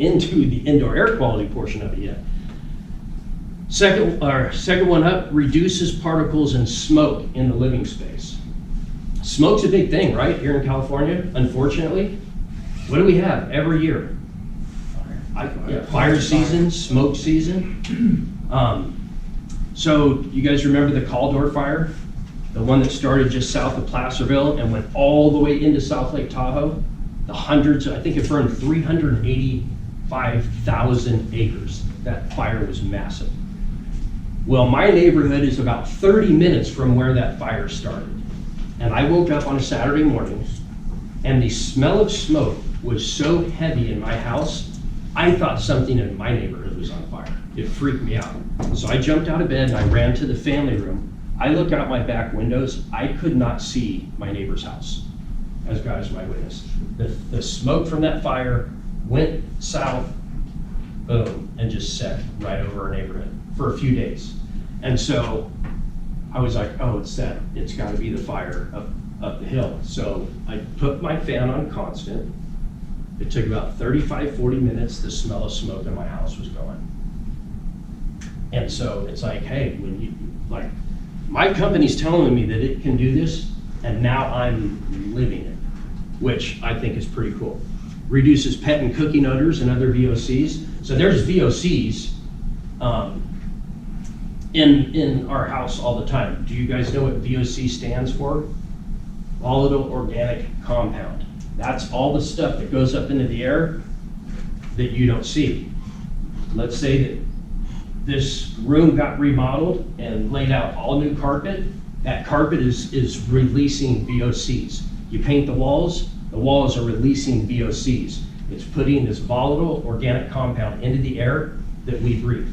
into the indoor air quality portion of it yet. Second one up, reduces particles and smoke in the living space. Smoke's a big thing, right, here in California, unfortunately. What do we have every year? Fire season, smoke season. So you guys remember the Caldor fire? The one that started just south of Placerville and went all the way into South Lake Tahoe? The hundreds, I think it burned 385,000 acres. That fire was massive. Well, my neighborhood is about 30 minutes from where that fire started. And I woke up on a Saturday morning and the smell of smoke was so heavy in my house, I thought something in my neighborhood was on fire. It freaked me out. So I jumped out of bed and I ran to the family room. I looked out my back windows. I could not see my neighbor's house, as God is my witness. The smoke from that fire went south, boom, and just set right over our neighborhood for a few days. And so I was like, oh, it's got to be the fire up the hill. So I put my fan on constant. It took about 35, 40 minutes. The smell of smoke in my house was going. And so it's like, hey, when you, like, my company's telling me that it can do this, and now I'm living it, which I think is pretty cool. Reduces pet and cooking odors and other VOCs. So there's VOCs in our house all the time. Do you guys know what VOC stands for? Volatile organic compound. That's all the stuff that goes up into the air that you don't see. Let's say that this room got remodeled and laid out all new carpet. That carpet is releasing VOCs. You paint the walls are releasing VOCs. It's putting this volatile organic compound into the air that we breathe.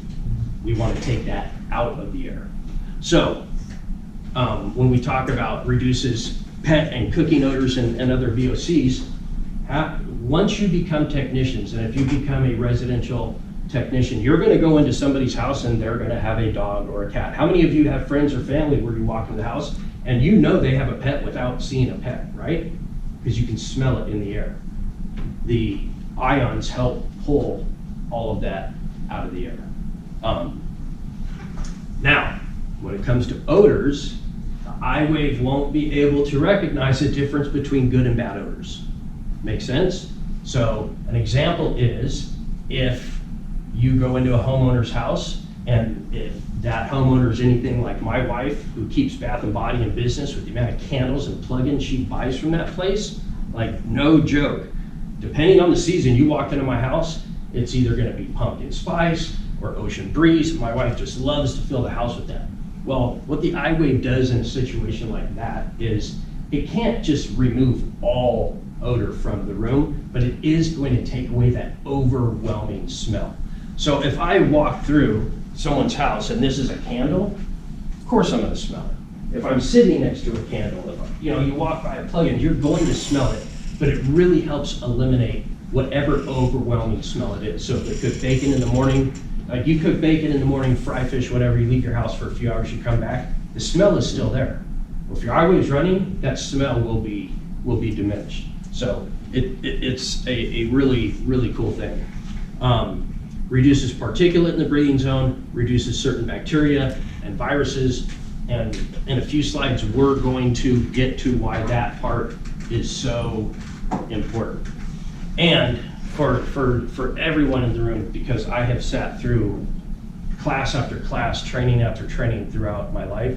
We want to take that out of the air. So when we talk about reduces pet and cooking odors and other VOCs, once you become technicians, and if you become a residential technician, you're going to go into somebody's house and they're going to have a dog or a cat. How many of you have friends or family where you walk in the house and you know they have a pet without seeing a pet, right? Because you can smell it in the air. The ions help pull all of that out of the air. Now, when it comes to odors, the iwave won't be able to recognize the difference between good and bad odors. Make sense? So an example is if you go into a homeowner's house and if that homeowner is anything like my wife, who keeps Bath and Body in business with the amount of candles and plugins she buys from that place, like no joke, depending on the season, you walk into my house, it's either going to be pumpkin spice or ocean breeze. My wife just loves to fill the house with that. Well, what the iwave does in a situation like that is it can't just remove all odor from the room, but it is going to take away that overwhelming smell. So if I walk through someone's house and this is a candle, of course I'm going to smell it. If I'm sitting next to a candle, if you walk by a plug-in, you're going to smell it, but it really helps eliminate whatever overwhelming smell it is. So if they cook bacon in the morning, like you cook bacon in the morning, fry fish, whatever, you leave your house for a few hours, you come back, the smell is still there. Well, if your iwave is running, that smell will be diminished. So it's a really, really cool thing. Reduces particulate in the breathing zone, reduces certain bacteria and viruses, and in a few slides we're going to get to why that part is so important. And for everyone in the room, because I have sat through class after class, training after training throughout my life,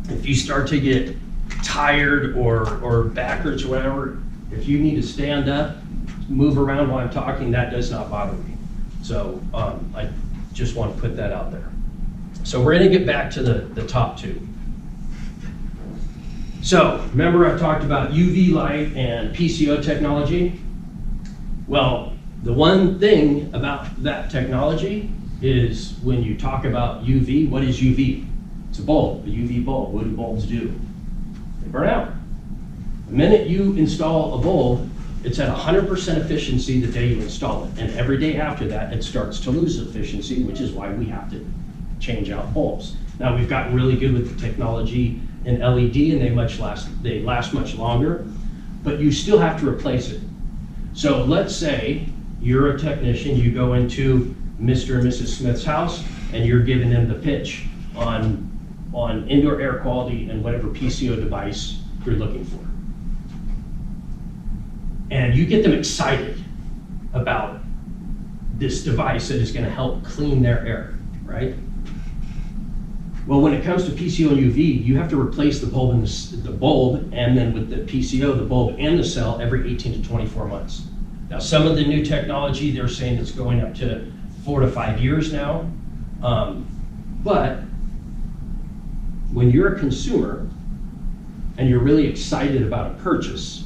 if you start to get tired or backwards or whatever, if you need to stand up, move around while I'm talking, that does not bother me. So I just want to put that out there. So we're going to get back to the top two. So remember I talked about UV light and PCO technology? Well, the one thing about that technology is when you talk about UV, what is UV? It's a bulb, a UV bulb. What do bulbs do? They burn out. The minute you install a bulb, it's at 100% efficiency the day you install it. And every day after that, it starts to lose efficiency, which is why we have to change out bulbs. Now we've gotten really good with the technology in LED and they last much longer, but you still have to replace it. So let's say You're a technician, you go into Mr. and Mrs. Smith's house, and you're giving them the pitch on indoor air quality and whatever PCO device you're looking for. And you get them excited about this device that is gonna help clean their air, right? Well, when it comes to PCO and UV, you have to replace the bulb and then with the PCO, the bulb and the cell every 18 to 24 months. Now, some of the new technology, they're saying it's going up to 4 to 5 years now. But when you're a consumer and you're really excited about a purchase,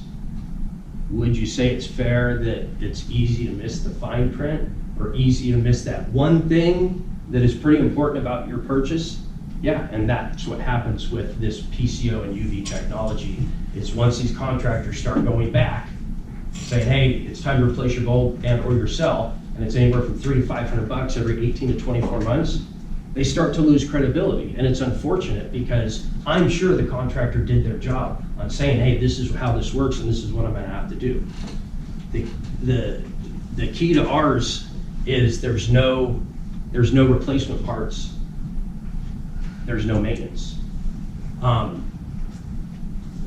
would you say it's fair that it's easy to miss the fine print or easy to miss that one thing that is pretty important about your purchase? Yeah, and that's what happens with this PCO and UV technology, is once these contractors start going back, saying, hey, it's time to replace your bulb and or your cell, and it's anywhere from $300 to $500 every 18 to 24 months, they start to lose credibility. And it's unfortunate because I'm sure the contractor did their job on saying, hey, this is how this works and this is what I'm gonna have to do. The key to ours is there's no replacement parts. There's no maintenance.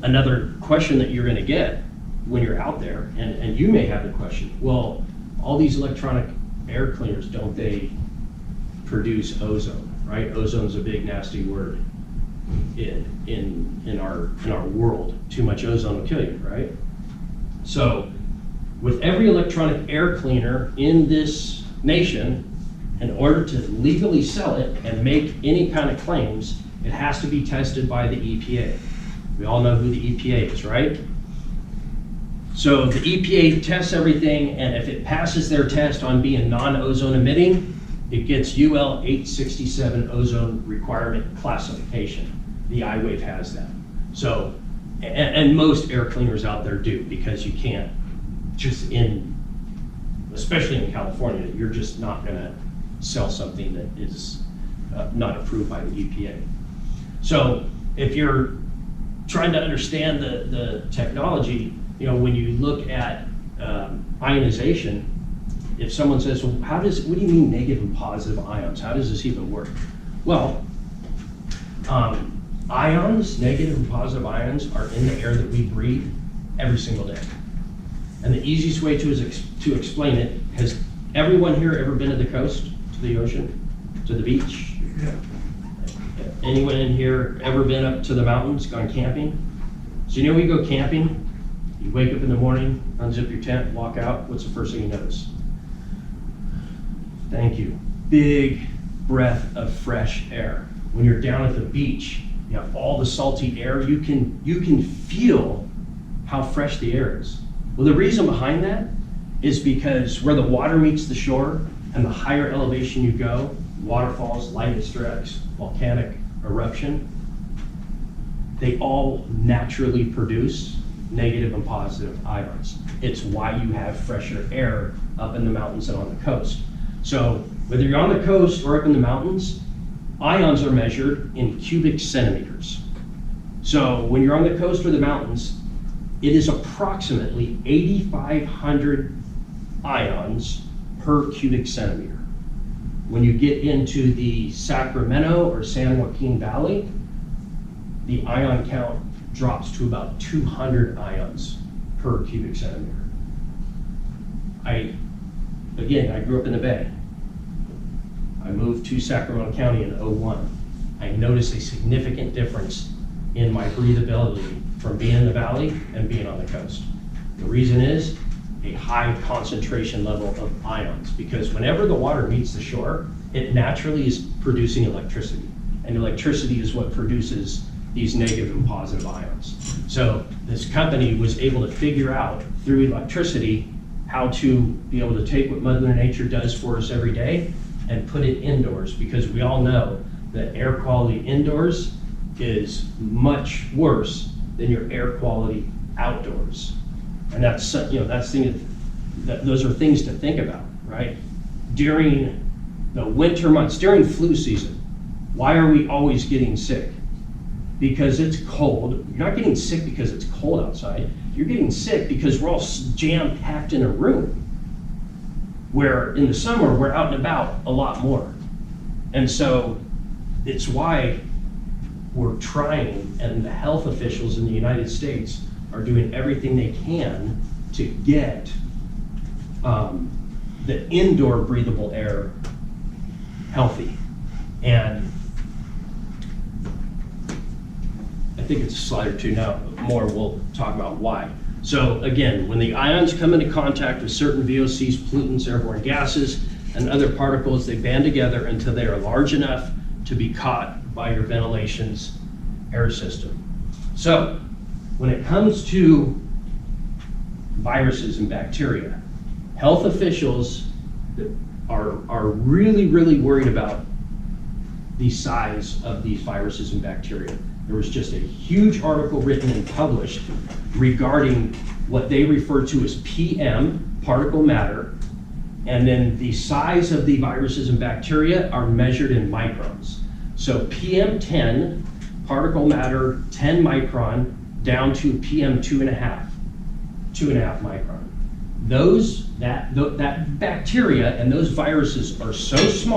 Another question that you're gonna get when you're out there, and you may have the question, well, all these electronic air cleaners, don't they produce ozone, right? Ozone's a big nasty word in our world. Too much ozone will kill you, right? So with every electronic air cleaner in this nation, in order to legally sell it and make any kind of claims, it has to be tested by the EPA. We all know who the EPA is, right? So the EPA tests everything, and if it passes their test on being non-ozone emitting, it gets UL 867 ozone requirement classification. The iwave has that. So, and most air cleaners out there do, because you can't just especially in California, you're just not gonna sell something that is not approved by the EPA. So if you're trying to understand the technology, when you look at ionization, if someone says, well, what do you mean negative and positive ions? How does this even work? Well, ions, negative and positive ions, are in the air that we breathe every single day. And the easiest way to explain it, has everyone here ever been to the coast, to the ocean, to the beach? Yeah. Anyone in here ever been up to the mountains, gone camping? So when you go camping, you wake up in the morning, unzip your tent, walk out, what's the first thing you notice? Thank you. Big breath of fresh air. When you're down at the beach, you have all the salty air, you can feel how fresh the air is. Well, the reason behind that is because where the water meets the shore and the higher elevation you go, waterfalls, lightning strikes, volcanic eruption, they all naturally produce negative and positive ions. It's why you have fresher air up in the mountains and on the coast. So whether you're on the coast or up in the mountains, ions are measured in cubic centimeters. So when you're on the coast or the mountains, it is approximately 8,500 ions per cubic centimeter. When you get into the Sacramento or San Joaquin Valley, the ion count drops to about 200 ions per cubic centimeter. I grew up in the Bay. I moved to Sacramento County in '01. I noticed a significant difference in my breathability from being in the valley and being on the coast. The reason is a high concentration level of ions, because whenever the water meets the shore, it naturally is producing electricity, and electricity is what produces these negative and positive ions. So this company was able to figure out through electricity how to be able to take what Mother Nature does for us every day and put it indoors, because we all know that air quality indoors is much worse than your air quality outdoors. And those are things to think about, right? During the winter months, during flu season, why are we always getting sick? Because it's cold. You're not getting sick because it's cold outside. You're getting sick because we're all jam-packed in a room. where in the summer, we're out and about a lot more. And so it's why we're trying, and the health officials in the United States are doing everything they can to get the indoor breathable air healthy. And I think it's a slide or two now, more we'll talk about why. So again, when the ions come into contact with certain VOCs, pollutants, airborne gases, and other particles, they band together until they are large enough to be caught by your ventilation's air system. So when it comes to viruses and bacteria, health officials are really, really worried about the size of these viruses and bacteria. There was just a huge article written and published regarding what they refer to as PM, particle matter, and then the size of the viruses and bacteria are measured in microns. So PM10, particle matter 10 micron, down to PM 2.5 micron. That bacteria and those viruses are so small